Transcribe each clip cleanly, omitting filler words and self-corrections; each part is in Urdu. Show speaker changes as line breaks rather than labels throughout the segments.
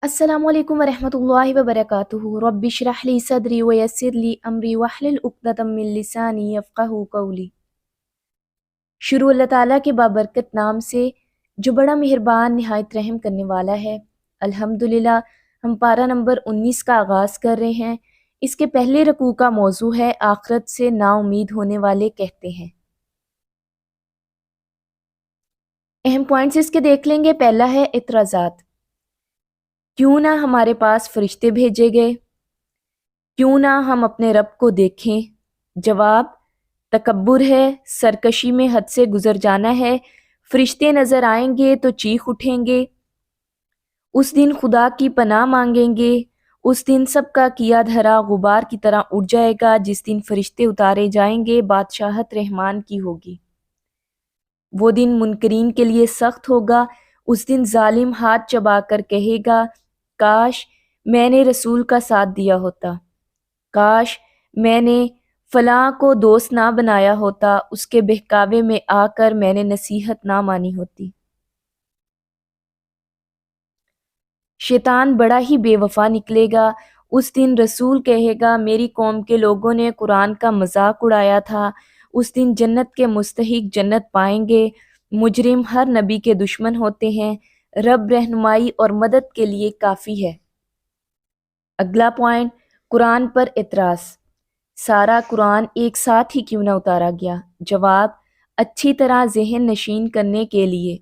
السلام علیکم ورحمۃ اللہ وبرکاتہ رب اشرح لی صدری ویسر لی امری واحلل عقدۃ من لسانی یفقہوا قولی۔ شروع اللہ تعالیٰ کے بابرکت نام سے جو بڑا مہربان نہایت رحم کرنے والا ہے۔ الحمدللہ ہم پارہ نمبر 19 کا آغاز کر رہے ہیں۔ اس کے پہلے رکوع کا موضوع ہے آخرت سے نا امید ہونے والے کہتے ہیں۔ اہم پوائنٹس اس کے دیکھ لیں گے۔ پہلا ہے اعتراضات۔ کیوں نہ ہمارے پاس فرشتے بھیجے گئے؟ کیوں نہ ہم اپنے رب کو دیکھیں؟ جواب: تکبر ہے، سرکشی میں حد سے گزر جانا ہے۔ فرشتے نظر آئیں گے تو چیخ اٹھیں گے، اس دن خدا کی پناہ مانگیں گے، اس دن سب کا کیا دھرا غبار کی طرح اڑ جائے گا۔ جس دن فرشتے اتارے جائیں گے بادشاہت رحمان کی ہوگی۔ وہ دن منکرین کے لیے سخت ہوگا۔ اس دن ظالم ہاتھ چبا کر کہے گا، کاش میں نے رسول کا ساتھ دیا ہوتا، کاش میں نے فلاں کو دوست نہ بنایا ہوتا، اس کے بہکاوے میں آ کر میں نے نصیحت نہ مانی ہوتی۔ شیطان بڑا ہی بے وفا نکلے گا۔ اس دن رسول کہے گا، میری قوم کے لوگوں نے قرآن کا مذاق اڑایا تھا۔ اس دن جنت کے مستحق جنت پائیں گے۔ مجرم ہر نبی کے دشمن ہوتے ہیں۔ رب رہنمائی اور مدد کے لیے کافی ہے۔ اگلا پوائنٹ، قرآن پر اعتراض۔ سارا قرآن ایک ساتھ ہی کیوں نہ اتارا گیا؟ جواب: اچھی طرح ذہن نشین کرنے کے لیے،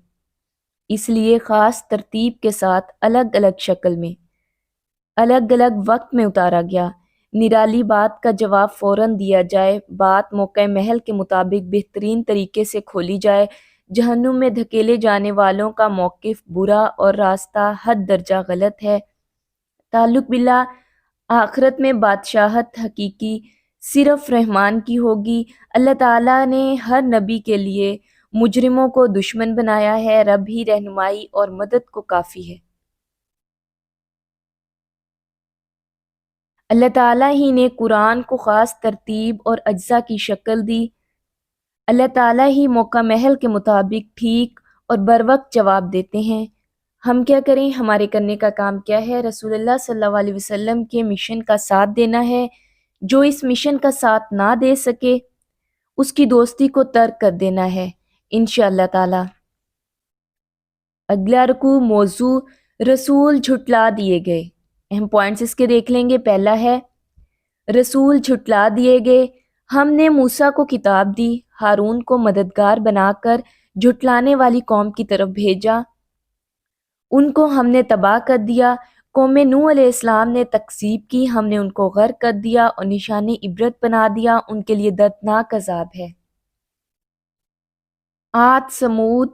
اس لیے خاص ترتیب کے ساتھ الگ الگ شکل میں، الگ الگ وقت میں اتارا گیا۔ نرالی بات کا جواب فوراً دیا جائے، بات موقع محل کے مطابق بہترین طریقے سے کھولی جائے۔ جہنم میں دھکیلے جانے والوں کا موقف برا اور راستہ حد درجہ غلط ہے۔ تعلق باللہ، آخرت میں بادشاہت حقیقی صرف رحمان کی ہوگی۔ اللہ تعالیٰ نے ہر نبی کے لیے مجرموں کو دشمن بنایا ہے۔ رب ہی رہنمائی اور مدد کو کافی ہے۔ اللہ تعالیٰ ہی نے قرآن کو خاص ترتیب اور اجزاء کی شکل دی۔ اللہ تعالیٰ ہی موقع محل کے مطابق ٹھیک اور بروقت جواب دیتے ہیں۔ ہم کیا کریں؟ ہمارے کرنے کا کام کیا ہے؟ رسول اللہ صلی اللہ علیہ وسلم کے مشن کا ساتھ دینا ہے۔ جو اس مشن کا ساتھ نہ دے سکے اس کی دوستی کو ترک کر دینا ہے انشاءاللہ تعالی۔ اگلا رکوع موضوع رسول جھٹلا دیے گئے۔ اہم پوائنٹس اس کے دیکھ لیں گے۔ پہلا ہے رسول جھٹلا دیے گئے۔ ہم نے موسیٰ کو کتاب دی، ہارون کو مددگار بنا کر جھٹلانے والی قوم کی طرف بھیجا، ان کو ہم نے تباہ کر دیا۔ قوم نوح علیہ السلام نے تکذیب کی، ہم نے ان کو غرق کر دیا اور نشان عبرت بنا دیا، ان کے لیے دردناک عذاب ہے۔ عاد، سمود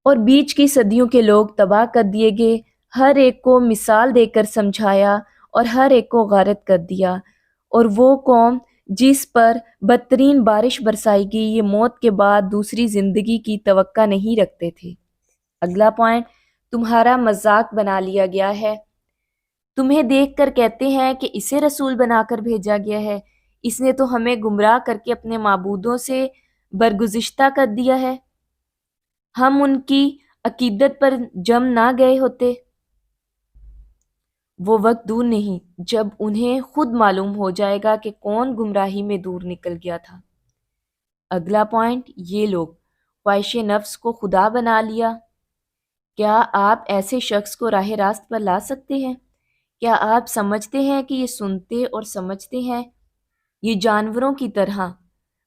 اور بیچ کی صدیوں کے لوگ تباہ کر دیے گئے۔ ہر ایک کو مثال دے کر سمجھایا اور ہر ایک کو غارت کر دیا۔ اور وہ قوم جس پر بدترین بارش برسائی گئی، یہ موت کے بعد دوسری زندگی کی توقع نہیں رکھتے تھے۔ اگلا پوائنٹ، تمہارا مذاق بنا لیا گیا ہے۔ تمہیں دیکھ کر کہتے ہیں کہ اسے رسول بنا کر بھیجا گیا ہے، اس نے تو ہمیں گمراہ کر کے اپنے معبودوں سے برگزشتہ کر دیا ہے۔ ہم ان کی عقیدت پر جم نہ گئے ہوتے۔ وہ وقت دور نہیں جب انہیں خود معلوم ہو جائے گا کہ کون گمراہی میں دور نکل گیا تھا۔ اگلا پوائنٹ، یہ لوگ خواہش نفس کو خدا بنا لیا۔ کیا آپ ایسے شخص کو راہ راست پر لا سکتے ہیں؟ کیا آپ سمجھتے ہیں کہ یہ سنتے اور سمجھتے ہیں؟ یہ جانوروں کی طرح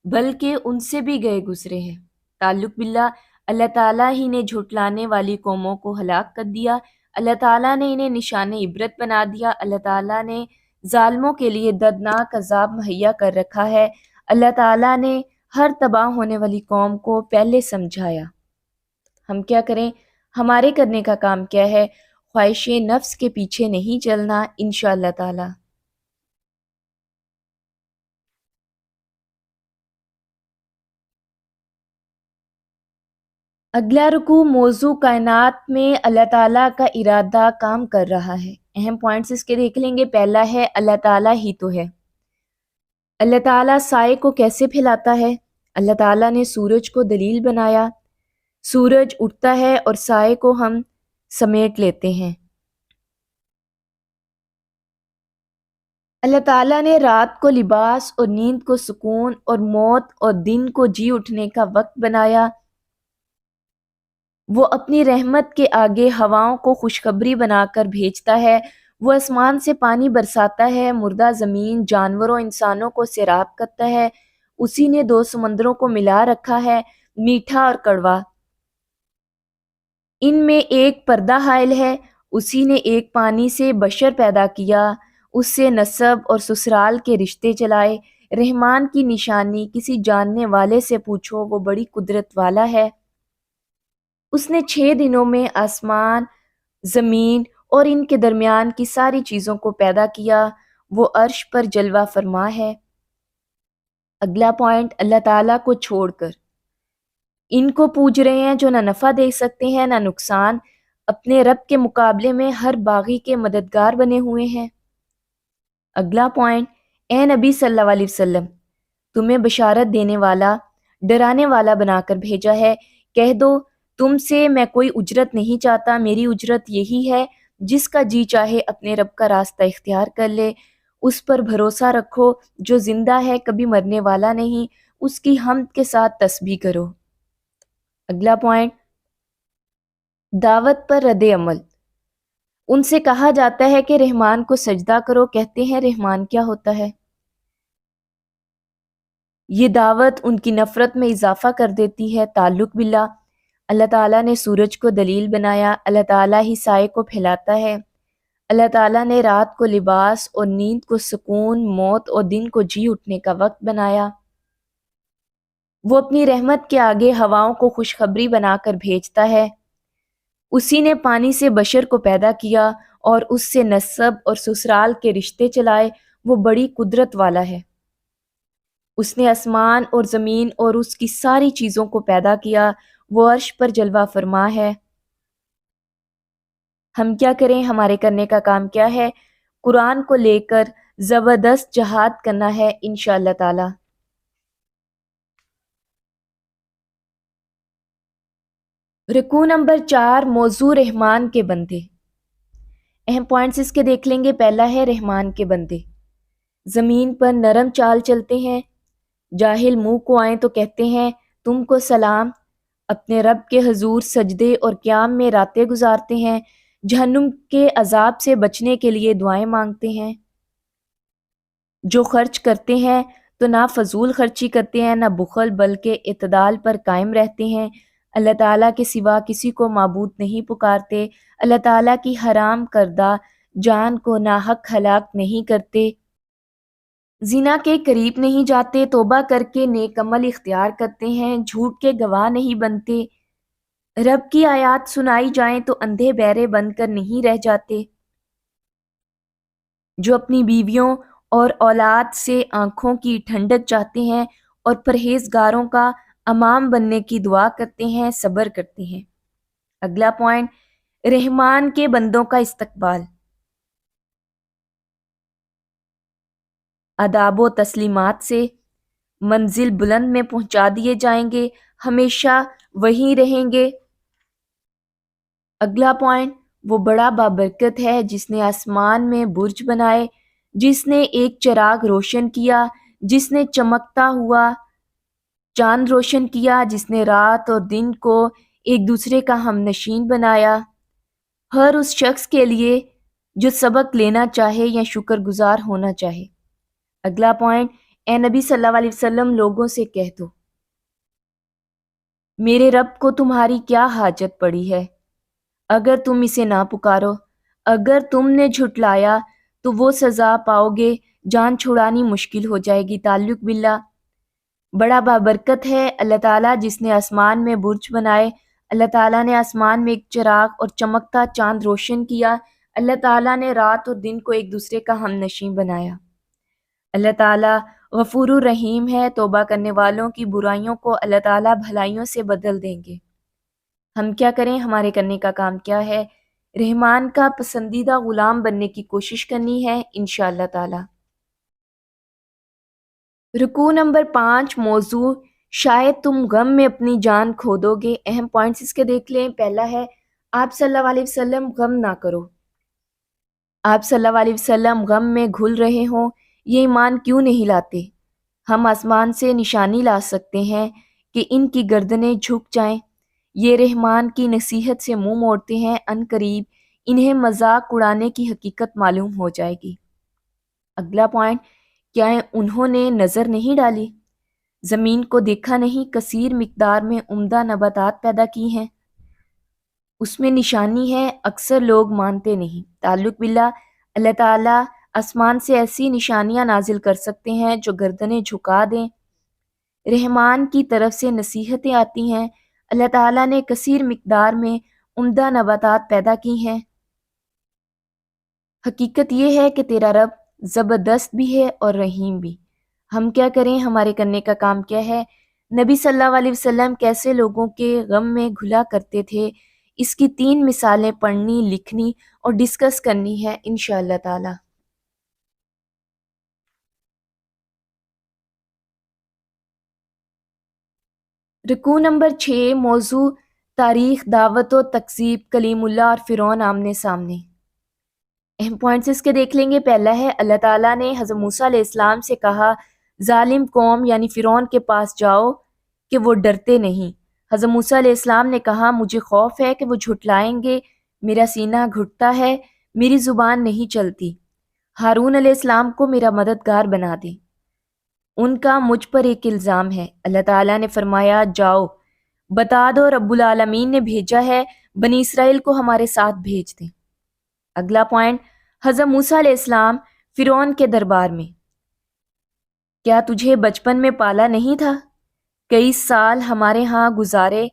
بلکہ ان سے بھی گئے گزرے ہیں۔ تعلق باللہ، اللہ تعالیٰ ہی نے جھٹلانے والی قوموں کو ہلاک کر دیا۔ اللہ تعالیٰ نے انہیں نشان عبرت بنا دیا۔ اللہ تعالیٰ نے ظالموں کے لیے دردناک عذاب مہیا کر رکھا ہے۔ اللہ تعالیٰ نے ہر تباہ ہونے والی قوم کو پہلے سمجھایا۔ ہم کیا کریں؟ ہمارے کرنے کا کام کیا ہے؟ خواہش نفس کے پیچھے نہیں چلنا انشاءاللہ تعالی۔ اگلا رکوع موضوع کائنات میں اللہ تعالیٰ کا ارادہ کام کر رہا ہے۔ اہم پوائنٹس اس کے دیکھ لیں گے۔ پہلا ہے اللہ تعالیٰ ہی تو ہے۔ اللہ تعالیٰ سائے کو کیسے پھیلاتا ہے؟ اللہ تعالیٰ نے سورج کو دلیل بنایا۔ سورج اٹھتا ہے اور سائے کو ہم سمیٹ لیتے ہیں۔ اللہ تعالیٰ نے رات کو لباس اور نیند کو سکون اور موت اور دن کو جی اٹھنے کا وقت بنایا۔ وہ اپنی رحمت کے آگے ہواؤں کو خوشخبری بنا کر بھیجتا ہے۔ وہ آسمان سے پانی برساتا ہے، مردہ زمین جانوروں انسانوں کو سیراب کرتا ہے۔ اسی نے دو سمندروں کو ملا رکھا ہے، میٹھا اور کڑوا۔ ان میں ایک پردہ حائل ہے۔ اسی نے ایک پانی سے بشر پیدا کیا، اس سے نسب اور سسرال کے رشتے چلائے۔ رحمان کی نشانی کسی جاننے والے سے پوچھو، وہ بڑی قدرت والا ہے۔ اس نے 6 دنوں میں آسمان، زمین اور ان کے درمیان کی ساری چیزوں کو پیدا کیا۔ وہ عرش پر جلوہ فرما ہے۔ اگلا پوائنٹ، اللہ تعالیٰ کو چھوڑ کر ان کو پوج رہے ہیں جو نہ نفع دے سکتے ہیں نہ نقصان، اپنے رب کے مقابلے میں ہر باغی کے مددگار بنے ہوئے ہیں۔ اگلا پوائنٹ، اے نبی صلی اللہ علیہ وسلم، تمہیں بشارت دینے والا، ڈرانے والا بنا کر بھیجا ہے۔ کہہ دو تم سے میں کوئی اجرت نہیں چاہتا، میری اجرت یہی ہے جس کا جی چاہے اپنے رب کا راستہ اختیار کر لے۔ اس پر بھروسہ رکھو جو زندہ ہے، کبھی مرنے والا نہیں، اس کی حمد کے ساتھ تسبیح کرو۔ اگلا پوائنٹ، دعوت پر رد عمل۔ ان سے کہا جاتا ہے کہ رحمان کو سجدہ کرو، کہتے ہیں رحمان کیا ہوتا ہے؟ یہ دعوت ان کی نفرت میں اضافہ کر دیتی ہے۔ تعلق باللہ، اللہ تعالیٰ نے سورج کو دلیل بنایا، اللہ تعالیٰ ہی سائے کو پھیلاتا ہے۔ اللہ تعالیٰ نے رات کو لباس اور نیند کو سکون، موت اور دن کو جی اٹھنے کا وقت بنایا۔ وہ اپنی رحمت کے آگے ہواؤں کو خوشخبری بنا کر بھیجتا ہے۔ اسی نے پانی سے بشر کو پیدا کیا اور اس سے نسب اور سسرال کے رشتے چلائے۔ وہ بڑی قدرت والا ہے۔ اس نے آسمان اور زمین اور اس کی ساری چیزوں کو پیدا کیا۔ وہ عرش پر جلوہ فرما ہے۔ ہم کیا کریں؟ ہمارے کرنے کا کام کیا ہے؟ قرآن کو لے کر زبردست جہاد کرنا ہے انشاءاللہ تعالی۔ رکوع نمبر 4، موضوع رحمان کے بندے۔ اہم پوائنٹس اس کے دیکھ لیں گے۔ پہلا ہے رحمان کے بندے زمین پر نرم چال چلتے ہیں، جاہل منہ کو آئیں تو کہتے ہیں تم کو سلام، اپنے رب کے حضور سجدے اور قیام میں راتیں گزارتے ہیں، جہنم کے عذاب سے بچنے کے لیے دعائیں مانگتے ہیں۔ جو خرچ کرتے ہیں تو نہ فضول خرچی کرتے ہیں نہ بخل، بلکہ اعتدال پر قائم رہتے ہیں۔ اللہ تعالیٰ کے سوا کسی کو معبود نہیں پکارتے، اللہ تعالیٰ کی حرام کردہ جان کو ناحق ہلاک نہیں کرتے، زنا کے قریب نہیں جاتے، توبہ کر کے نیک عمل اختیار کرتے ہیں، جھوٹ کے گواہ نہیں بنتے، رب کی آیات سنائی جائیں تو اندھے بہرے بن کر نہیں رہ جاتے، جو اپنی بیویوں اور اولاد سے آنکھوں کی ٹھنڈک چاہتے ہیں اور پرہیزگاروں کا امام بننے کی دعا کرتے ہیں، صبر کرتے ہیں۔ اگلا پوائنٹ، رحمان کے بندوں کا استقبال۔ آداب و تسلیمات سے منزل بلند میں پہنچا دیے جائیں گے، ہمیشہ وہیں رہیں گے۔ اگلا پوائنٹ، وہ بڑا بابرکت ہے جس نے آسمان میں برج بنائے، جس نے ایک چراغ روشن کیا، جس نے چمکتا ہوا چاند روشن کیا، جس نے رات اور دن کو ایک دوسرے کا ہم نشین بنایا۔ ہر اس شخص کے لیے جو سبق لینا چاہے یا شکر گزار ہونا چاہے۔ اگلا پوائنٹ، اے نبی صلی اللہ علیہ وسلم لوگوں سے کہہ دو میرے رب کو تمہاری کیا حاجت پڑی ہے، اگر تم اسے نہ پکارو، اگر تم نے جھٹلایا تو وہ سزا پاؤ گے، جان چھڑانی مشکل ہو جائے گی۔ تعلق باللہ، بڑا بابرکت ہے اللہ تعالیٰ جس نے آسمان میں برج بنائے، اللہ تعالیٰ نے آسمان میں ایک چراغ اور چمکتا چاند روشن کیا، اللہ تعالیٰ نے رات اور دن کو ایک دوسرے کا ہم نشین بنایا۔ اللہ تعالیٰ غفور الرحیم ہے، توبہ کرنے والوں کی برائیوں کو اللہ تعالیٰ بھلائیوں سے بدل دیں گے۔ ہم کیا کریں؟ ہمارے کرنے کا کام کیا ہے؟ رحمان کا پسندیدہ غلام بننے کی کوشش کرنی ہے انشاءاللہ تعالی۔ رکوع نمبر 5، موضوع شاید تم غم میں اپنی جان کھو دو گے۔ اہم پوائنٹس اس کے دیکھ لیں۔ پہلا ہے آپ صلی اللہ علیہ وسلم غم نہ کرو، آپ صلی اللہ علیہ وسلم غم میں گھل رہے ہوں، یہ ایمان کیوں نہیں لاتے؟ ہم آسمان سے نشانی لا سکتے ہیں کہ ان کی گردنیں جھک جائیں۔ یہ رحمان کی نصیحت سے منہ موڑتے ہیں، ان قریب انہیں مذاق اڑانے کی حقیقت معلوم ہو جائے گی۔ اگلا پوائنٹ، کیا انہوں نے نظر نہیں ڈالی؟ زمین کو دیکھا نہیں، کثیر مقدار میں عمدہ نباتات پیدا کی ہیں، اس میں نشانی ہے، اکثر لوگ مانتے نہیں۔ تعلق باللہ، اللہ تعالیٰ آسمان سے ایسی نشانیاں نازل کر سکتے ہیں جو گردنیں جھکا دیں۔ رحمان کی طرف سے نصیحتیں آتی ہیں، اللہ تعالیٰ نے کثیر مقدار میں عمدہ نباتات پیدا کی ہیں۔ حقیقت یہ ہے کہ تیرا رب زبردست بھی ہے اور رحیم بھی۔ ہم کیا کریں؟ ہمارے کرنے کا کام کیا ہے؟ نبی صلی اللہ علیہ وسلم کیسے لوگوں کے غم میں گھلا کرتے تھے، اس کی 3 مثالیں پڑھنی، لکھنی اور ڈسکس کرنی ہے انشاءاللہ تعالی۔ رکوع نمبر 6، موضوع تاریخ، دعوت و تکذیب، کلیم اللہ اور فرعون آمنے سامنے۔ اہم پوائنٹس اس کے دیکھ لیں گے۔ پہلا ہے، اللہ تعالیٰ نے حضرت موسیٰ علیہ السلام سے کہا ظالم قوم یعنی فرعون کے پاس جاؤ کہ وہ ڈرتے نہیں۔ حضرت موسیٰ علیہ السلام نے کہا مجھے خوف ہے کہ وہ جھٹلائیں گے، میرا سینہ گھٹتا ہے، میری زبان نہیں چلتی۔ ہارون علیہ السلام کو میرا مددگار بنا دے، ان کا مجھ پر ایک الزام ہے۔ اللہ تعالیٰ نے فرمایا جاؤ بتا دو رب العالمین نے بھیجا ہے، بنی اسرائیل کو ہمارے ساتھ بھیج دیں۔ اگلا پوائنٹ، حضرت موسیٰ علیہ السلام فرعون کے دربار میں۔ کیا تجھے بچپن میں پالا نہیں تھا؟ کئی سال ہمارے ہاں گزارے،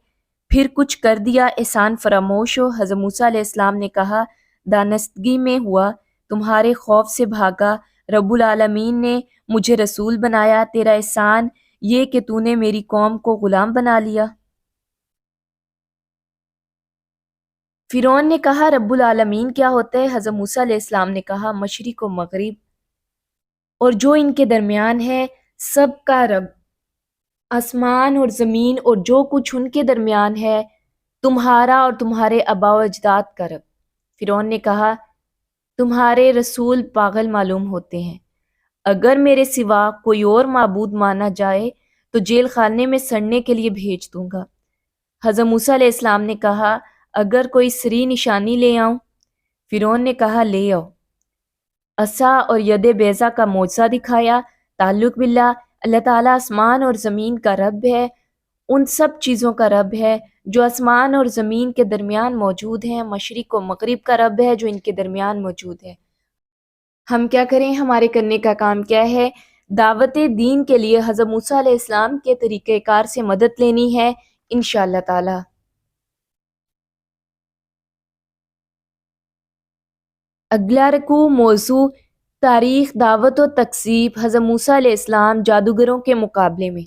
پھر کچھ کر دیا احسان فراموش ہو؟ حضرت موسیٰ علیہ السلام نے کہا دانستگی میں ہوا، تمہارے خوف سے بھاگا، رب العالمین نے مجھے رسول بنایا، تیرا احسان یہ کہ تو نے میری قوم کو غلام بنا لیا۔ فرعون نے کہا رب العالمین کیا ہوتا ہے؟ حضرت موسیٰ علیہ السلام نے کہا مشرق و مغرب اور جو ان کے درمیان ہے سب کا رب، آسمان اور زمین اور جو کچھ ان کے درمیان ہے، تمہارا اور تمہارے آباء و اجداد کا رب۔ فرعون نے کہا تمہارے رسول پاگل معلوم ہوتے ہیں، اگر میرے سوا کوئی اور معبود مانا جائے تو جیل خانے میں سڑنے کے لیے بھیج دوں گا۔ حضرت موسیٰ علیہ السلام نے کہا اگر کوئی سری نشانی لے آؤں؟ فرعون نے کہا لے آؤ۔ عصا اور ید بیضا کا معجزہ دکھایا۔ تعلق باللہ، اللہ تعالیٰ آسمان اور زمین کا رب ہے، ان سب چیزوں کا رب ہے جو آسمان اور زمین کے درمیان موجود ہیں، مشرق و مغرب کا رب ہے جو ان کے درمیان موجود ہے۔ ہم کیا کریں؟ ہمارے کرنے کا کام کیا ہے؟ دعوت دین کے لیے حضرت موسیٰ علیہ السلام کے طریقہ کار سے مدد لینی ہے انشاءاللہ تعالی۔ اگلا رکوع، موضوع تاریخ، دعوت و تکذیب، حضرت موسیٰ علیہ السلام جادوگروں کے مقابلے میں۔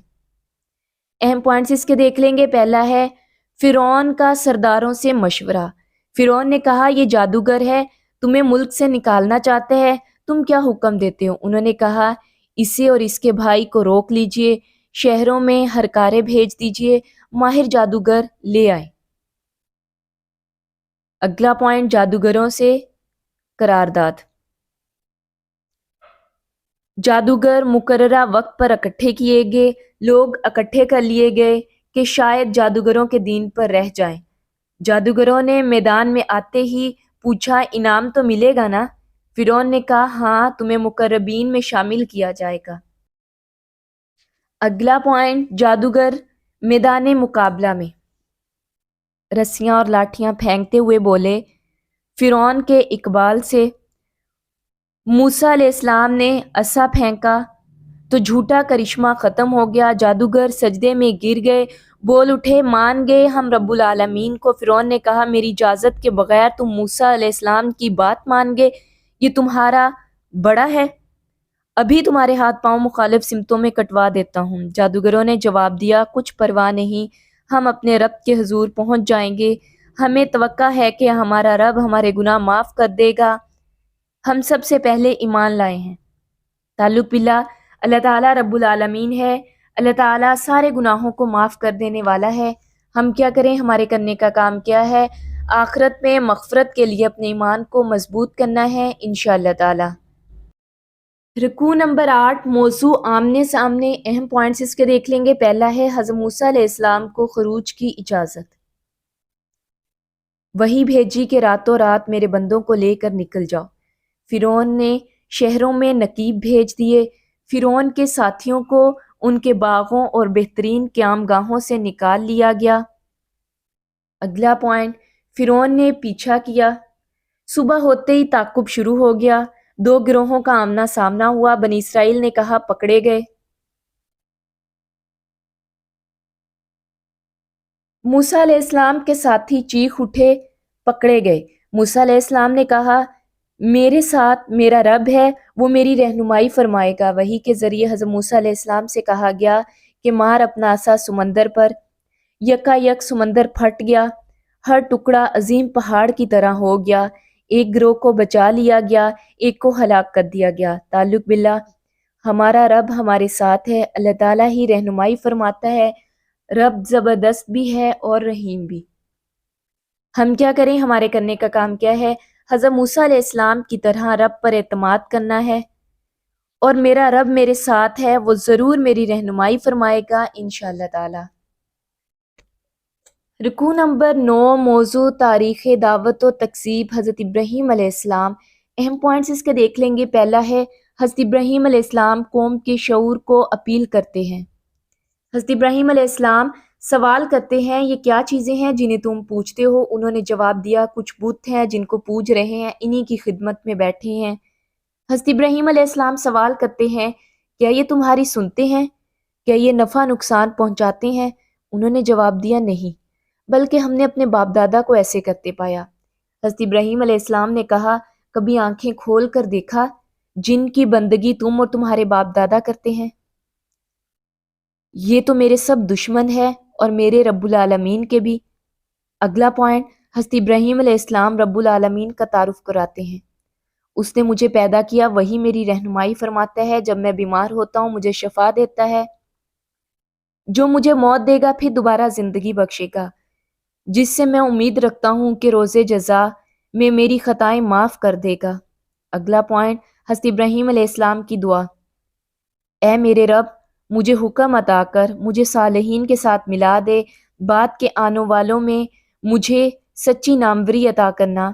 اہم پوائنٹس اس کے دیکھ لیں گے۔ پہلا ہے فرعون کا سرداروں سے مشورہ۔ فرعون نے کہا یہ جادوگر ہے، تمہیں ملک سے نکالنا چاہتا ہے، تم کیا حکم دیتے ہو؟ انہوں نے کہا اسے اور اس کے بھائی کو روک لیجئے، شہروں میں ہرکارے بھیج دیجئے، ماہر جادوگر لے آئیں۔ اگلا پوائنٹ، جادوگروں سے قرارداد۔ جادوگر مقررہ وقت پر اکٹھے کیے گئے، لوگ اکٹھے کر لیے گئے کہ شاید جادوگروں کے دین پر رہ جائیں۔ جادوگروں نے میدان میں آتے ہی پوچھا انعام تو ملے گا نا؟ فرعون نے کہا ہاں، تمہیں مقربین میں شامل کیا جائے گا۔ اگلا پوائنٹ، جادوگر میدان مقابلہ میں رسیاں اور لاٹھیاں پھینکتے ہوئے بولے فرعون کے اقبال سے۔ موسیٰ علیہ السلام نے عصا پھینکا تو جھوٹا کرشمہ ختم ہو گیا، جادوگر سجدے میں گر گئے، بول اٹھے مان گئے ہم رب العالمین کو۔ فرعون نے کہا میری اجازت کے بغیر تم موسیٰ علیہ السلام کی بات مان گئے، یہ تمہارا بڑا ہے، ابھی تمہارے ہاتھ پاؤں مخالف سمتوں میں کٹوا دیتا ہوں۔ جادوگروں نے جواب دیا کچھ پرواہ نہیں، ہم اپنے رب کے حضور پہنچ جائیں گے، ہمیں توقع ہے کہ ہمارا رب ہمارے گناہ معاف کر دے گا، ہم سب سے پہلے ایمان لائے ہیں۔ تعلق باللہ، اللہ تعالیٰ رب العالمین ہے، اللہ تعالیٰ سارے گناہوں کو معاف کر دینے والا ہے۔ ہم کیا کریں؟ ہمارے کرنے کا کام کیا ہے؟ آخرت میں مغفرت کے لیے اپنے ایمان کو مضبوط کرنا ہے انشاءاللہ تعالی۔ رکوع نمبر 8، موضوع آمنے سامنے۔ اہم پوائنٹس اس کے دیکھ لیں گے۔ پہلا ہے حضرت موسیٰ علیہ السلام کو خروج کی اجازت۔ وہی بھیجی کہ راتوں رات میرے بندوں کو لے کر نکل جاؤ۔ فرعون نے شہروں میں نقیب بھیج دیے۔ فرعون کے ساتھیوں کو ان کے باغوں اور بہترین قیام گاہوں سے نکال لیا گیا۔ اگلا پوائنٹ، فرعون نے پیچھا کیا۔ صبح ہوتے ہی تعاقب شروع ہو گیا۔ دو گروہوں کا آمنا سامنا ہوا۔ بنی اسرائیل نے کہا پکڑے گئے۔ موسیٰ علیہ السلام کے ساتھی چیخ اٹھے پکڑے گئے۔ موسیٰ علیہ السلام نے کہا میرے ساتھ میرا رب ہے، وہ میری رہنمائی فرمائے گا۔ وحی کے ذریعے حضرت موسیٰ علیہ السلام سے کہا گیا کہ مار اپنا عصا سمندر پر۔ یکا یک سمندر پھٹ گیا، ہر ٹکڑا عظیم پہاڑ کی طرح ہو گیا۔ ایک گروہ کو بچا لیا گیا، ایک کو ہلاک کر دیا گیا۔ تعلق باللہ، ہمارا رب ہمارے ساتھ ہے، اللہ تعالیٰ ہی رہنمائی فرماتا ہے۔ رب زبردست بھی ہے اور رحیم بھی۔ ہم کیا کریں؟ ہمارے کرنے کا کام کیا ہے؟ حضرت موسیٰ علیہ السلام کی طرح رب پر اعتماد کرنا ہے، اور میرا رب میرے ساتھ ہے، وہ ضرور میری رہنمائی فرمائے گا انشاءاللہ تعالی۔ رکوع نمبر 9، موضوع تاریخ دعوت و تکذیب حضرت ابراہیم علیہ السلام۔ اہم پوائنٹس اس کے دیکھ لیں گے۔ پہلا ہے حضرت ابراہیم علیہ السلام قوم کے شعور کو اپیل کرتے ہیں۔ حضرت ابراہیم علیہ السلام سوال کرتے ہیں یہ کیا چیزیں ہیں جنہیں تم پوجتے ہو؟ انہوں نے جواب دیا کچھ بت ہیں جن کو پوج رہے ہیں، انہی کی خدمت میں بیٹھے ہیں۔ حضرت ابراہیم علیہ السلام سوال کرتے ہیں کیا یہ تمہاری سنتے ہیں؟ کیا یہ نفع نقصان پہنچاتے ہیں؟ انہوں نے جواب دیا نہیں، بلکہ ہم نے اپنے باپ دادا کو ایسے کرتے پایا۔ حضرت ابراہیم علیہ السلام نے کہا کبھی آنکھیں کھول کر دیکھا جن کی بندگی تم اور تمہارے باپ دادا کرتے ہیں؟ یہ تو میرے سب دشمن ہے اور میرے رب العالمین کے بھی۔ اگلا پوائنٹ، حضرت ابراہیم علیہ السلام رب العالمین کا تعارف کراتے ہیں۔ اس نے مجھے پیدا کیا، وہی میری رہنمائی فرماتا ہے، جب میں بیمار ہوتا ہوں مجھے شفا دیتا ہے، جو مجھے موت دے گا پھر دوبارہ زندگی بخشے گا، جس سے میں امید رکھتا ہوں کہ روز جزا میں میری خطائیں معاف کر دے گا۔ اگلا پوائنٹ، حضرت ابراہیم علیہ السلام کی دعا، اے میرے رب مجھے حکم عطا کر، مجھے صالحین کے ساتھ ملا دے، بعد کے آنے والوں میں مجھے سچی ناموری عطا کرنا،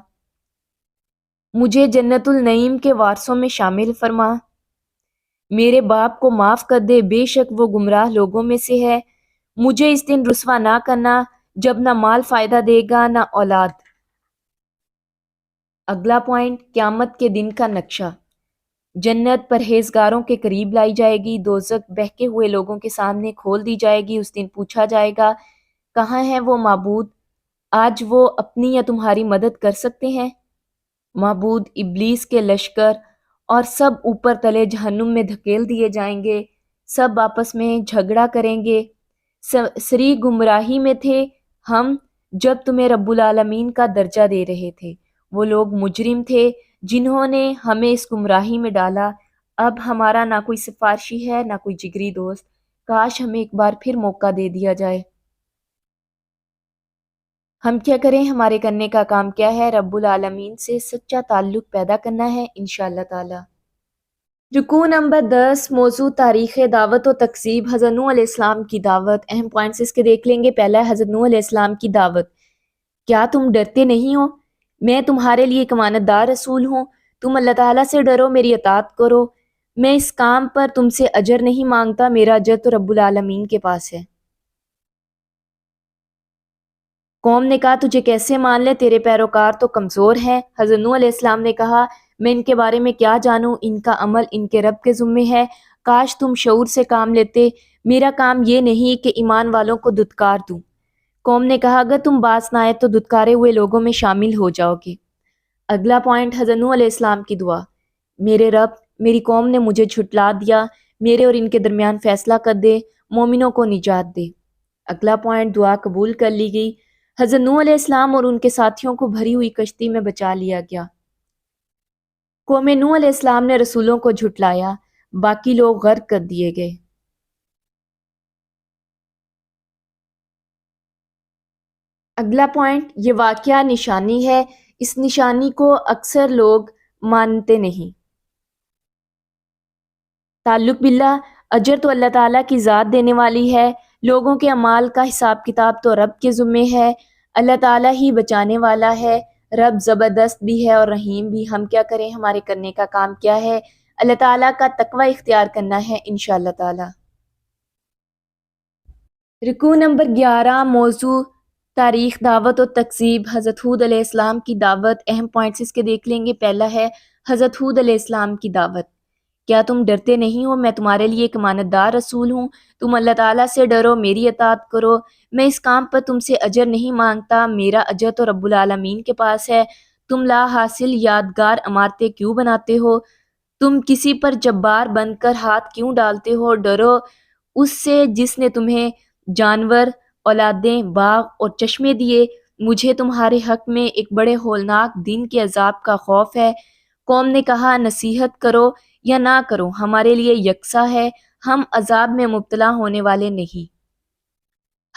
مجھے جنت النعیم کے وارثوں میں شامل فرما، میرے باپ کو معاف کر دے، بے شک وہ گمراہ لوگوں میں سے ہے، مجھے اس دن رسوا نہ کرنا جب نہ مال فائدہ دے گا نہ اولاد۔ اگلا پوائنٹ، قیامت کے دن کا نقشہ۔ جنت پرہیزگاروں کے قریب لائی جائے گی، دوزخ بہکے ہوئے لوگوں کے سامنے کھول دی جائے گی۔ اس دن پوچھا جائے گا کہاں ہے وہ معبود؟ آج وہ اپنی یا تمہاری مدد کر سکتے ہیں؟ معبود ابلیس کے لشکر اور سب اوپر تلے جہنم میں دھکیل دیے جائیں گے، سب آپس میں جھگڑا کریں گے۔ سری گمراہی میں تھے ہم جب تمہیں رب العالمین کا درجہ دے رہے تھے، وہ لوگ مجرم تھے جنہوں نے ہمیں اس گمراہی میں ڈالا۔ اب ہمارا نہ کوئی سفارشی ہے نہ کوئی جگری دوست، کاش ہمیں ایک بار پھر موقع دے دیا جائے۔ ہم کیا کریں؟ ہمارے کرنے کا کام کیا ہے؟ رب العالمین سے سچا تعلق پیدا کرنا ہے انشاءاللہ تعالی۔ رکوع نمبر 10، موضوع تاریخ دعوت و تکذیب حضرت نوح علیہ السلام کی دعوت۔ اہم پوائنٹس اس کے دیکھ لیں گے۔ پہلا ہے حضرت نوح علیہ السلام کی دعوت، کیا تم ڈرتے نہیں ہو؟ میں تمہارے لیے ایک امانت دار رسول ہوں، تم اللہ تعالیٰ سے ڈرو، میری اطاعت کرو، میں اس کام پر تم سے اجر نہیں مانگتا، میرا اجر تو رب العالمین کے پاس ہے۔ قوم نے کہا تجھے کیسے مان لے، تیرے پیروکار تو کمزور ہیں۔ حضرت نوح علیہ السلام نے کہا میں ان کے بارے میں کیا جانوں، ان کا عمل ان کے رب کے ذمے ہے، کاش تم شعور سے کام لیتے، میرا کام یہ نہیں کہ ایمان والوں کو دھتکار دوں۔ قوم نے کہا اگر تم باز نہ آئے تو دھتکارے ہوئے لوگوں میں شامل ہو جاؤ گے۔ اگلا پوائنٹ، حضرت نوح علیہ السلام کی دعا، میرے رب میری قوم نے مجھے جھٹلا دیا، میرے اور ان کے درمیان فیصلہ کر دے، مومنوں کو نجات دے۔ اگلا پوائنٹ، دعا قبول کر لی گئی، حضرت نوح علیہ السلام اور ان کے ساتھیوں کو بھری ہوئی کشتی میں بچا لیا گیا۔ قوم نوح علیہ السلام نے رسولوں کو جھٹلایا، باقی لوگ غرق کر دیے گئے۔ اگلا پوائنٹ، یہ واقعہ نشانی ہے، اس نشانی کو اکثر لوگ مانتے نہیں۔ تعلق باللہ، اجر تو اللہ تعالیٰ کی ذات دینے والی ہے، لوگوں کے اعمال کا حساب کتاب تو رب کے ذمے ہے، اللہ تعالیٰ ہی بچانے والا ہے، رب زبردست بھی ہے اور رحیم بھی۔ ہم کیا کریں، ہمارے کرنے کا کام کیا ہے؟ اللہ تعالیٰ کا تقوی اختیار کرنا ہے انشاءاللہ تعالیٰ۔ رکوع نمبر 11، موضوع تاریخ، دعوت و تکذیب، حضرت ہود علیہ السلام کی دعوت۔ اہم پوائنٹس اس کے دیکھ لیں گے۔ پہلا ہے حضرت ہود علیہ السلام کی دعوت۔ کیا تم ڈرتے نہیں ہو؟ میں تمہارے لیے ایک امانت دار رسول ہوں، تم اللہ تعالیٰ سے ڈرو، میری اطاعت کرو، میں اس کام پر تم سے اجر نہیں مانگتا، میرا اجر تو رب العالمین کے پاس ہے، تم لا حاصل یادگار عمارتیں کیوں بناتے ہو؟ تم کسی پر جبار بن کر ہاتھ کیوں ڈالتے ہو؟ ڈرو اس سے جس نے تمہیں جانور، اولادیں، باغ اور چشمے دیے، مجھے تمہارے حق میں ایک بڑے ہولناک دن کے عذاب کا خوف ہے۔ قوم نے کہا نصیحت کرو یا نہ کرو ہمارے لیے یکساں ہے، ہم عذاب میں مبتلا ہونے والے نہیں۔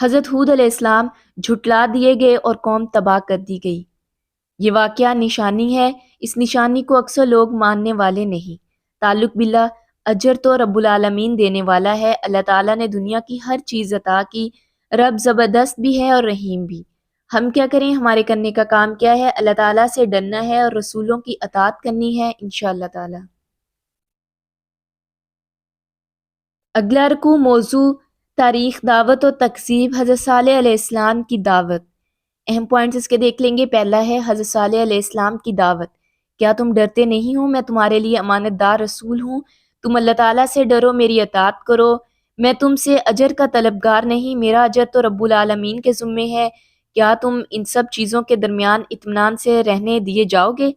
حضرت ہود علیہ السلام جھٹلا دیے گئے اور قوم تباہ کر دی گئی۔ یہ واقعہ نشانی ہے، اس نشانی کو اکثر لوگ ماننے والے نہیں۔ تعلق باللہ، اجر تو رب العالمین دینے والا ہے، اللہ تعالیٰ نے دنیا کی ہر چیز عطا کی، رب زبردست بھی ہے اور رحیم بھی۔ ہم کیا کریں، ہمارے کرنے کا کام کیا ہے؟ اللہ تعالیٰ سے ڈرنا ہے اور رسولوں کی اطاعت کرنی ہے انشاءاللہ تعالیٰ۔ اگلا رکوع، موضوع تاریخ، دعوت و تکذیب، حضرت صالح علیہ السلام کی دعوت۔ اہم پوائنٹس اس کے دیکھ لیں گے۔ پہلا ہے حضرت صالح علیہ السلام کی دعوت۔ کیا تم ڈرتے نہیں ہو؟ میں تمہارے لیے امانت دار رسول ہوں، تم اللہ تعالیٰ سے ڈرو، میری اطاعت کرو، میں تم سے اجر کا طلبگار نہیں، میرا اجر تو رب العالمین کے ذمے ہے۔ کیا تم ان سب چیزوں کے درمیان اطمینان سے رہنے دیے جاؤ گے؟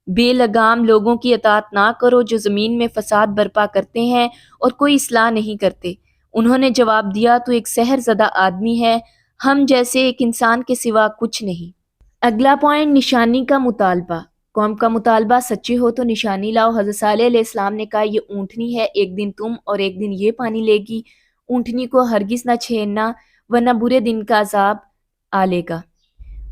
بے لگام لوگوں کی اطاعت نہ کرو جو زمین میں فساد برپا کرتے ہیں اور کوئی اصلاح نہیں کرتے۔ انہوں نے جواب دیا تو ایک سحر زدہ آدمی ہے، ہم جیسے ایک انسان کے سوا کچھ نہیں۔ اگلا پوائنٹ، نشانی کا مطالبہ۔ قوم کا مطالبہ، سچے ہو تو نشانی لاؤ۔ حضرت صالح علیہ السلام نے کہا یہ اونٹنی ہے، ایک دن تم اور ایک دن یہ پانی لے گی، اونٹنی کو ہرگز نہ چھیڑنا ورنہ برے دن کا عذاب آ لے گا۔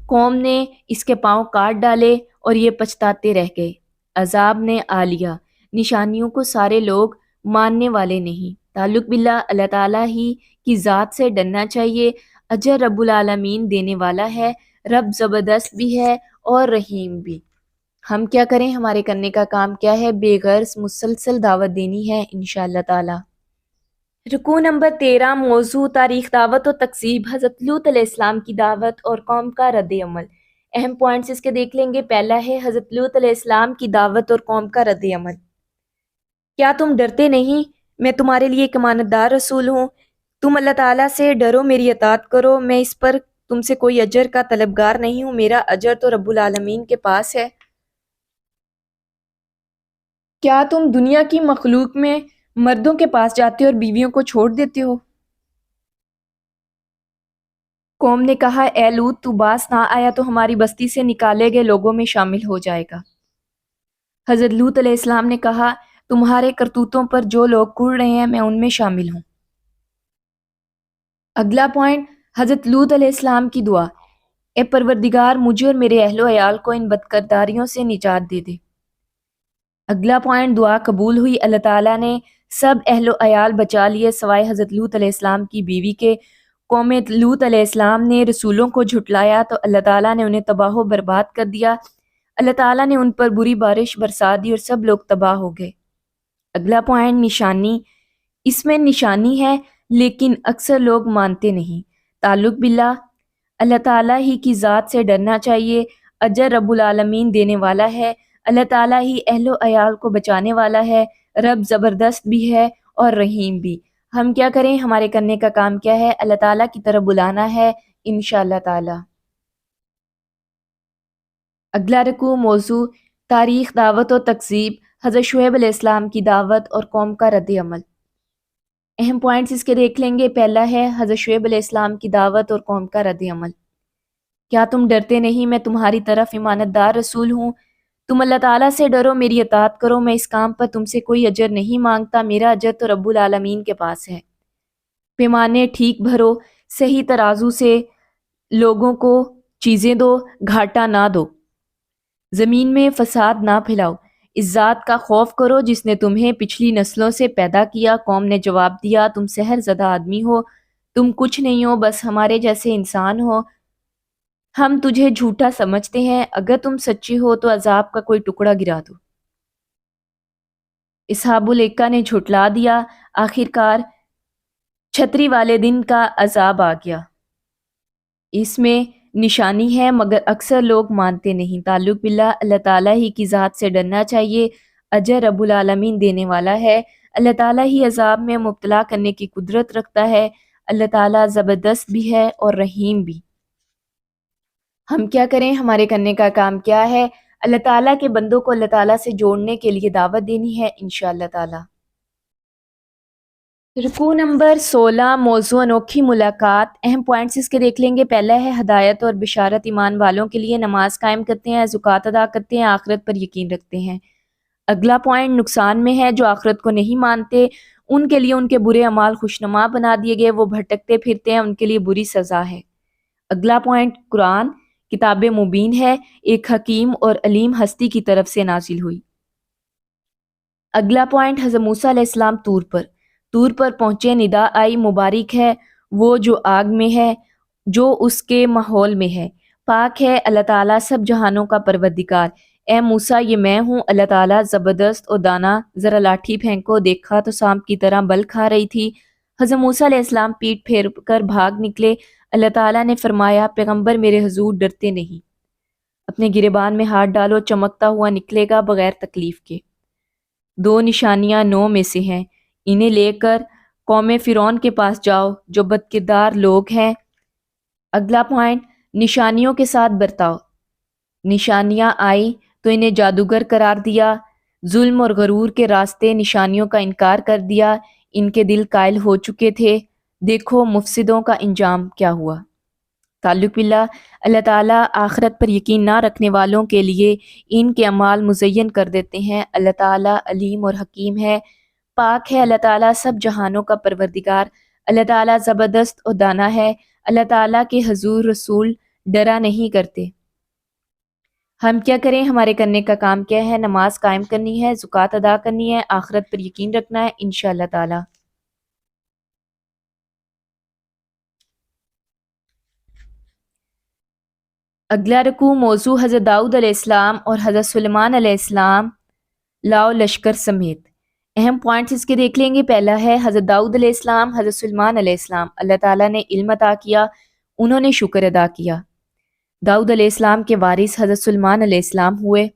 قوم نے اس کے پاؤں کاٹ ڈالے اور یہ پچھتاتے رہ گئے، عذاب نے آ لیا۔ نشانیوں کو سارے لوگ ماننے والے نہیں۔ تعلق باللہ، اللہ تعالیٰ ہی کی ذات سے ڈرنا چاہیے، اجر رب العالمین دینے والا ہے، رب زبردست بھی ہے اور رحیم بھی۔ ہم کیا کریں، ہمارے کرنے کا کام کیا ہے؟ بے غرض مسلسل دعوت دینی ہے انشاءاللہ تعالی۔ رکوع نمبر 13، موضوع تاریخ، دعوت و تکذیب، حضرت لوط علیہ السلام کی دعوت اور قوم کا رد عمل۔ اہم پوائنٹس اس کے دیکھ لیں گے۔ پہلا ہے حضرت لوط علیہ السلام کی دعوت اور قوم کا رد عمل۔ کیا تم ڈرتے نہیں؟ میں تمہارے لیے ایک امانت دار رسول ہوں، تم اللہ تعالیٰ سے ڈرو، میری اطاعت کرو، میں اس پر تم سے کوئی اجر کا طلبگار نہیں ہوں، میرا اجر تو رب العالمین کے پاس ہے۔ کیا تم دنیا کی مخلوق میں مردوں کے پاس جاتے ہو اور بیویوں کو چھوڑ دیتے ہو؟ قوم نے کہا اے لوط، تو باز نہ آیا تو ہماری بستی سے نکالے گئے لوگوں میں شامل ہو جائے گا۔ حضرت لوط علیہ السلام نے کہا تمہارے کرتوتوں پر جو لوگ کڑ رہے ہیں میں ان میں شامل ہوں۔ اگلا پوائنٹ، حضرت لوط علیہ السلام کی دعا۔ اے پروردگار، مجھے اور میرے اہل و عیال کو ان بدکرداریوں سے نجات دے دے۔ اگلا پوائنٹ، دعا قبول ہوئی، اللہ تعالیٰ نے سب اہل و عیال بچا لیے سوائے حضرت لوط علیہ السلام کی بیوی کے۔ قوم لوط علیہ السلام نے رسولوں کو جھٹلایا تو اللہ تعالیٰ نے انہیں تباہ و برباد کر دیا، اللہ تعالیٰ نے ان پر بری بارش برسا دی اور سب لوگ تباہ ہو گئے۔ اگلا پوائنٹ، نشانی۔ اس میں نشانی ہے لیکن اکثر لوگ مانتے نہیں۔ تعلق باللہ، اللہ تعالیٰ ہی کی ذات سے ڈرنا چاہیے، اجر رب العالمین دینے والا ہے، اللہ تعالیٰ ہی اہل و عیال کو بچانے والا ہے، رب زبردست بھی ہے اور رحیم بھی۔ ہم کیا کریں، ہمارے کرنے کا کام کیا ہے؟ اللہ تعالیٰ کی طرف بلانا ہے انشاءاللہ تعالی۔ اگلا رکوع، موضوع تاریخ، دعوت و تکذیب، حضرت شعیب علیہ السلام کی دعوت اور قوم کا رد عمل۔ اہم پوائنٹس اس کے دیکھ لیں گے۔ پہلا ہے حضرت شعیب علیہ السلام کی دعوت اور قوم کا رد عمل۔ کیا تم ڈرتے نہیں؟ میں تمہاری طرف امانت دار رسول ہوں، تم اللہ تعالیٰ سے ڈرو، میری اطاعت کرو، میں اس کام پر تم سے کوئی اجر نہیں مانگتا، میرا اجر تو رب العالمین کے پاس ہے۔ پیمانے ٹھیک بھرو، صحیح ترازو سے لوگوں کو چیزیں دو، گھاٹا نہ دو، زمین میں فساد نہ پھیلاؤ، اس ذات کا خوف کرو جس نے تمہیں پچھلی نسلوں سے پیدا کیا۔ قوم نے جواب دیا، تم سحر زدہ آدمی ہو، تم کچھ نہیں ہو، بس ہمارے جیسے انسان ہو، ہم تجھے جھوٹا سمجھتے ہیں، اگر تم سچی ہو تو عذاب کا کوئی ٹکڑا گرا دو۔ اصحاب الیکہ نے جھٹلا دیا، آخر کار چھتری والے دن کا عذاب آ گیا۔ اس میں نشانی ہے مگر اکثر لوگ مانتے نہیں۔ تعلق باللہ، اللہ تعالیٰ ہی کی ذات سے ڈرنا چاہیے، اجر رب العالمین دینے والا ہے، اللہ تعالیٰ ہی عذاب میں مبتلا کرنے کی قدرت رکھتا ہے، اللہ تعالیٰ زبردست بھی ہے اور رحیم بھی۔ ہم کیا کریں؟ ہمارے کرنے کا کام کیا ہے؟ اللہ تعالیٰ کے بندوں کو اللہ تعالیٰ سے جوڑنے کے لیے دعوت دینی ہے انشاءاللہ تعالیٰ۔ رکوع نمبر 16، موضوع انوکھی ملاقات۔ اہم پوائنٹس اس کے دیکھ لیں گے۔ پہلا ہے ہدایت اور بشارت ایمان والوں کے لیے، نماز قائم کرتے ہیں، زکوٰۃ ادا کرتے ہیں، آخرت پر یقین رکھتے ہیں۔ اگلا پوائنٹ نقصان میں ہے، جو آخرت کو نہیں مانتے ان کے لیے ان کے برے اعمال خوشنما بنا دیے گئے، وہ بھٹکتے پھرتے ہیں، ان کے لیے بری سزا ہے۔ اگلا پوائنٹ قرآن کتاب مبین ہے، ایک حکیم اور علیم ہستی کی طرف سے نازل ہوئی۔ اگلا پوائنٹ حضرت موسیٰ علیہ السلام طور پر پہنچے، ندا آئی، مبارک ہے وہ جو آگ میں ہے، جو اس کے ماحول میں ہے، پاک ہے اللہ تعالیٰ سب جہانوں کا پروردگار۔ اے موسیٰ، یہ میں ہوں اللہ تعالیٰ زبردست اور دانا، ذرا لاٹھی پھینکو، دیکھا تو سانپ کی طرح بل کھا رہی تھی۔ حضرت موسیٰ علیہ السلام پیٹ پھیر کر بھاگ نکلے۔ اللہ تعالیٰ نے فرمایا، پیغمبر میرے حضور ڈرتے نہیں، اپنے گریبان میں ہاتھ ڈالو، چمکتا ہوا نکلے گا بغیر تکلیف کے۔ دو نشانیاں 9 میں سے ہیں، انہیں لے کر قوم فرعون کے پاس جاؤ جو بد کردار لوگ ہیں۔ اگلا پوائنٹ نشانیوں کے ساتھ برتاؤ۔ نشانیاں آئیں تو انہیں جادوگر قرار دیا، ظلم اور غرور کے راستے نشانیوں کا انکار کر دیا، ان کے دل قائل ہو چکے تھے، دیکھو مفسدوں کا انجام کیا ہوا۔ تعلق باللہ، اللہ تعالیٰ آخرت پر یقین نہ رکھنے والوں کے لیے ان کے اعمال مزین کر دیتے ہیں۔ اللہ تعالیٰ علیم اور حکیم ہے، پاک ہے اللہ تعالیٰ سب جہانوں کا پروردگار، اللہ تعالیٰ زبردست اور دانا ہے، اللہ تعالیٰ کے حضور رسول ڈرا نہیں کرتے۔ ہم کیا کریں؟ ہمارے کرنے کا کام کیا ہے؟ نماز قائم کرنی ہے، زکوٰۃ ادا کرنی ہے، آخرت پر یقین رکھنا ہے انشاءاللہ تعالیٰ۔ اگلا رکوع موضوع حضرت داؤد علیہ السلام اور حضرت سلیمان علیہ السلام لاؤ لشکر سمیت۔ اہم پوائنٹس اس کے دیکھ لیں گے۔ پہلا ہے حضرت داؤد علیہ السلام، حضرت سلیمان علیہ السلام، اللہ تعالیٰ نے علم عطا کیا، انہوں نے شکر ادا کیا۔ داؤد علیہ السلام کے وارث حضرت سلیمان علیہ السلام ہوئے۔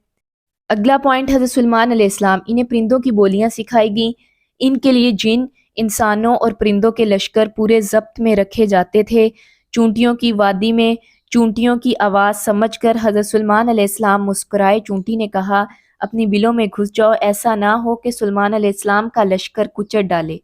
اگلا پوائنٹ حضرت سلیمان علیہ السلام، انہیں پرندوں کی بولیاں سکھائی گئیں، ان کے لیے جن، انسانوں اور پرندوں کے لشکر پورے ضبط میں رکھے جاتے تھے۔ چونٹیوں کی وادی میں چونٹیوں کی آواز سمجھ کر حضرت سلیمان علیہ السلام مسکرائے۔ چونٹی نے کہا، اپنی بلوں میں گھس جاؤ، ایسا نہ ہو کہ سلیمان علیہ السلام کا لشکر کچل ڈالے۔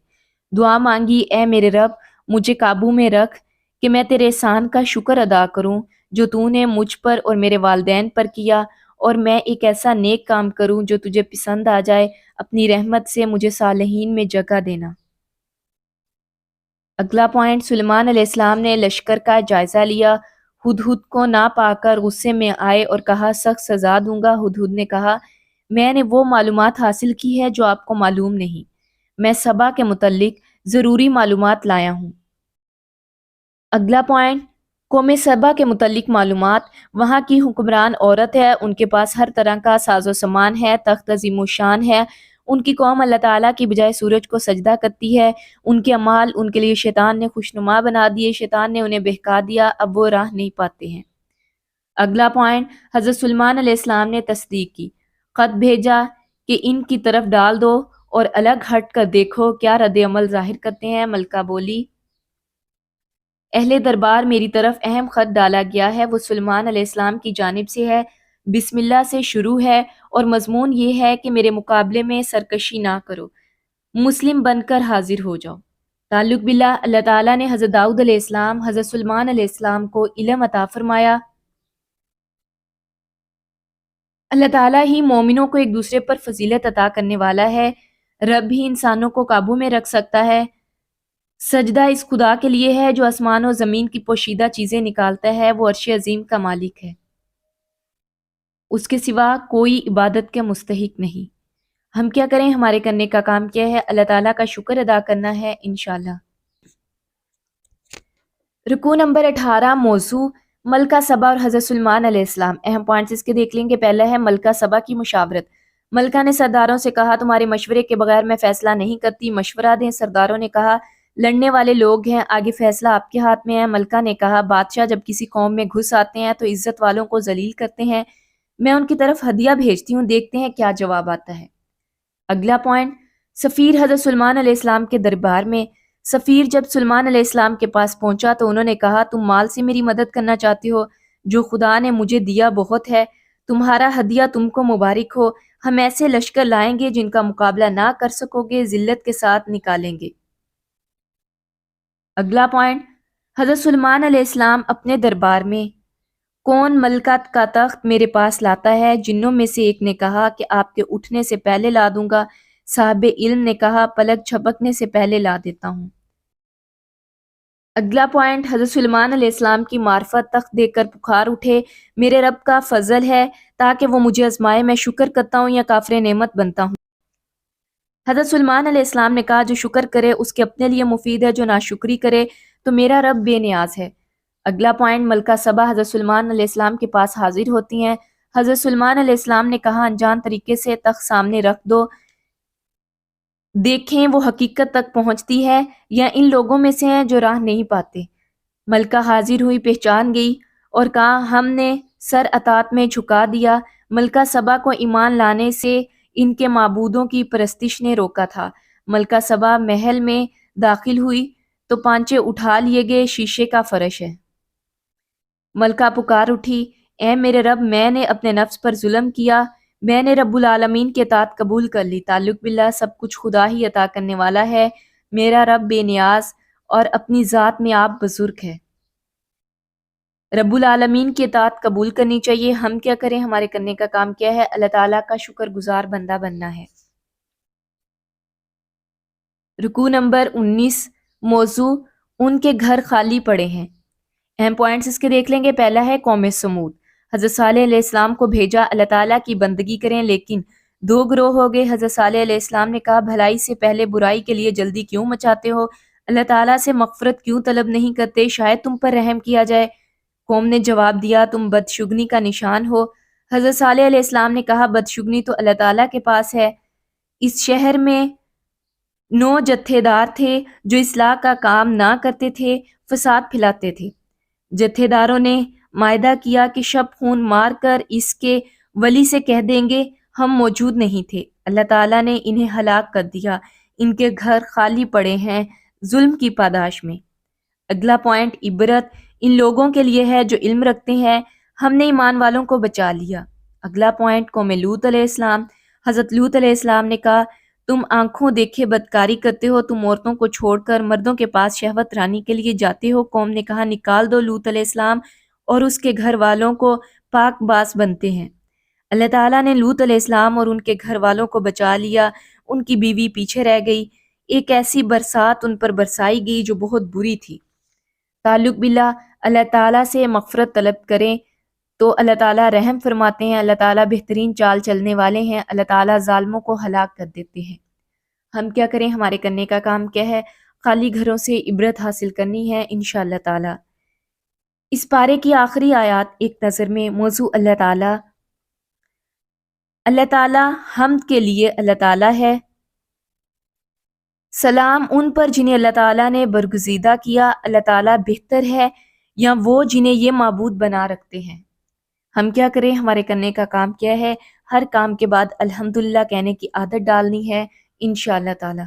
دعا مانگی، اے میرے رب، مجھے قابو میں رکھ کہ میں تیرے احسان کا شکر ادا کروں جو تو نے مجھ پر اور میرے والدین پر کیا، اور میں ایک ایسا نیک کام کروں جو تجھے پسند آ جائے، اپنی رحمت سے مجھے صالحین میں جگہ دینا۔ اگلا پوائنٹ سلیمان علیہ السلام نے لشکر کا جائزہ لیا، ہدہد کو نہ پا کر غصے میں آئے اور کہا سخت سزا دوں گا۔ ہدہد نے کہا، میں نے وہ معلومات حاصل کی ہے جو آپ کو معلوم نہیں، میں سبا کے متعلق ضروری معلومات لایا ہوں۔ اگلا پوائنٹ قوم سبا کے متعلق معلومات، وہاں کی حکمران عورت ہے، ان کے پاس ہر طرح کا ساز و سامان ہے، تخت عظیم الشان ہے، ان کی قوم اللہ تعالیٰ کی بجائے سورج کو سجدہ کرتی ہے، ان کے اعمال ان کے لیے شیطان نے خوشنما بنا دیے، شیطان نے انہیں بہکا دیا، اب وہ راہ نہیں پاتے ہیں۔ اگلا پوائنٹ حضرت سلیمان علیہ السلام نے تصدیق کی، خط بھیجا کہ ان کی طرف ڈال دو اور الگ ہٹ کر دیکھو کیا رد عمل ظاہر کرتے ہیں۔ ملکہ بولی، اہل دربار میری طرف اہم خط ڈالا گیا ہے، وہ سلیمان علیہ السلام کی جانب سے ہے، بسم اللہ سے شروع ہے اور مضمون یہ ہے کہ میرے مقابلے میں سرکشی نہ کرو، مسلم بن کر حاضر ہو جاؤ۔ تعلق باللہ، اللہ تعالیٰ نے حضرت داؤد علیہ السلام، حضرت سلیمان علیہ السلام کو علم عطا فرمایا۔ اللہ تعالیٰ ہی مومنوں کو ایک دوسرے پر فضیلت عطا کرنے والا ہے، رب ہی انسانوں کو قابو میں رکھ سکتا ہے، سجدہ اس خدا کے لیے ہے جو آسمان و زمین کی پوشیدہ چیزیں نکالتا ہے، وہ عرش عظیم کا مالک ہے، اس کے سوا کوئی عبادت کے مستحق نہیں۔ ہم کیا کریں؟ ہمارے کرنے کا کام کیا ہے؟ اللہ تعالیٰ کا شکر ادا کرنا ہے انشاءاللہ۔ رکوع نمبر 18، موضوع ملکہ سبا اور حضرت سلیمان علیہ السلام۔ اہم پوائنٹس اس کے دیکھ لیں گے۔ پہلا ہے ملکہ سبا کی مشاورت۔ ملکہ نے سرداروں سے کہا تمہارے مشورے کے بغیر میں فیصلہ نہیں کرتی، مشورہ دیں۔ سرداروں نے کہا لڑنے والے لوگ ہیں، آگے فیصلہ آپ کے ہاتھ میں ہے۔ ملکہ نے کہا بادشاہ جب کسی قوم میں گھس آتے ہیں تو عزت والوں کو ذلیل کرتے ہیں، میں ان کی طرف ہدیہ بھیجتی ہوں، دیکھتے ہیں کیا جواب آتا ہے۔ اگلا پوائنٹ، سفیر حضرت سلیمان علیہ السلام کے دربار میں۔ سفیر جب سلیمان علیہ السلام کے پاس پہنچا تو انہوں نے کہا تم مال سے میری مدد کرنا چاہتے ہو، جو خدا نے مجھے دیا بہت ہے، تمہارا ہدیہ تم کو مبارک ہو، ہم ایسے لشکر لائیں گے جن کا مقابلہ نہ کر سکو گے، ذلت کے ساتھ نکالیں گے۔ اگلا پوائنٹ، حضرت سلیمان علیہ السلام اپنے دربار میں، کون ملکہ کا تخت میرے پاس لاتا ہے؟ جنوں میں سے ایک نے کہا کہ آپ کے اٹھنے سے پہلے لا دوں گا۔ صاحب علم نے کہا پلک جھپکنے سے پہلے لا دیتا ہوں۔ اگلا پوائنٹ، حضرت سلیمان علیہ السلام کی معرفت تخت دیکھ کر پکار اٹھے میرے رب کا فضل ہے تاکہ وہ مجھے آزمائے، میں شکر کرتا ہوں یا کافر نعمت بنتا ہوں۔ حضرت سلیمان علیہ السلام نے کہا جو شکر کرے اس کے اپنے لیے مفید ہے، جو ناشکری کرے تو میرا رب بے نیاز ہے۔ اگلا پوائنٹ، ملکہ سبا حضرت سلیمان علیہ السلام کے پاس حاضر ہوتی ہیں۔ حضرت سلیمان علیہ السلام نے کہا انجان طریقے سے تخت سامنے رکھ دو، دیکھیں وہ حقیقت تک پہنچتی ہے یا ان لوگوں میں سے ہیں جو راہ نہیں پاتے۔ ملکہ حاضر ہوئی، پہچان گئی اور کہا ہم نے سر اطاعت میں جھکا دیا۔ ملکہ سبا کو ایمان لانے سے ان کے معبودوں کی پرستش نے روکا تھا۔ ملکہ سبا محل میں داخل ہوئی تو پانچے اٹھا لیے گئے، شیشے کا فرش ہے۔ ملکہ پکار اٹھی اے میرے رب، میں نے اپنے نفس پر ظلم کیا، میں نے رب العالمین کی اطاعت قبول کر لی۔ تعلق باللہ، سب کچھ خدا ہی عطا کرنے والا ہے، میرا رب بے نیاز اور اپنی ذات میں آپ بزرگ ہے۔ رب العالمین کی اطاعت قبول کرنی چاہیے۔ ہم کیا کریں؟ ہمارے کرنے کا کام کیا ہے؟ اللہ تعالیٰ کا شکر گزار بندہ بننا ہے۔ رکوع نمبر 19، موضوع ان کے گھر خالی پڑے ہیں۔ اہم پوائنٹس اس کے دیکھ لیں گے۔ پہلا ہے قوم سمود۔ حضرت صالح علیہ السلام کو بھیجا اللہ تعالیٰ کی بندگی کریں، لیکن دو گروہ ہو گئے۔ حضرت صالح علیہ السلام نے کہا بھلائی سے پہلے برائی کے لیے جلدی کیوں مچاتے ہو؟ اللہ تعالیٰ سے مغفرت کیوں طلب نہیں کرتے؟ شاید تم پر رحم کیا جائے۔ قوم نے جواب دیا تم بدشگنی کا نشان ہو۔ حضرت صالح علیہ السلام نے کہا بدشگنی تو اللہ تعالیٰ کے پاس ہے۔ اس شہر میں 9 جتھے دار تھے جو اصلاح کا کام نہ کرتے تھے، فساد پھیلاتے تھے۔ جتھے داروں نے معاہدہ کیا کہ شب خون مار کر اس کے ولی سے کہہ دیں گے ہم موجود نہیں تھے۔ اللہ تعالیٰ نے انہیں ہلاک کر دیا، ان کے گھر خالی پڑے ہیں ظلم کی پاداش میں۔ اگلا پوائنٹ، عبرت ان لوگوں کے لیے ہے جو علم رکھتے ہیں، ہم نے ایمان والوں کو بچا لیا۔ اگلا پوائنٹ، قوم لوط علیہ السلام۔ حضرت لوط علیہ السلام نے کہا تم آنکھوں دیکھے بدکاری کرتے ہو، تم عورتوں کو چھوڑ کر مردوں کے پاس شہوت رانی کے لیے جاتے ہو۔ قوم نے کہا نکال دو لوط علیہ السلام اور اس کے گھر والوں کو، پاک باس بنتے ہیں۔ اللہ تعالیٰ نے لوط علیہ السلام اور ان کے گھر والوں کو بچا لیا، ان کی بیوی پیچھے رہ گئی۔ ایک ایسی برسات ان پر برسائی گئی جو بہت بری تھی۔ تعلق باللہ، اللہ تعالیٰ سے مغفرت طلب کریں تو اللہ تعالیٰ رحم فرماتے ہیں، اللہ تعالیٰ بہترین چال چلنے والے ہیں، اللہ تعالیٰ ظالموں کو ہلاک کر دیتے ہیں۔ ہم کیا کریں؟ ہمارے کرنے کا کام کیا ہے؟ خالی گھروں سے عبرت حاصل کرنی ہے انشاءاللہ تعالیٰ۔ اس پارے کی آخری آیات ایک نظر میں۔ موضوع اللہ تعالیٰ، اللہ تعالیٰ حمد کے لیے اللہ تعالیٰ ہے۔ سلام ان پر جنہیں اللہ تعالیٰ نے برگزیدہ کیا، اللہ تعالیٰ بہتر ہے یا وہ جنہیں یہ معبود بنا رکھتے ہیں۔ ہم کیا کریں؟ ہمارے کرنے کا کام کیا ہے؟ ہر کام کے بعد الحمدللہ کہنے کی عادت ڈالنی ہے انشاءاللہ تعالیٰ۔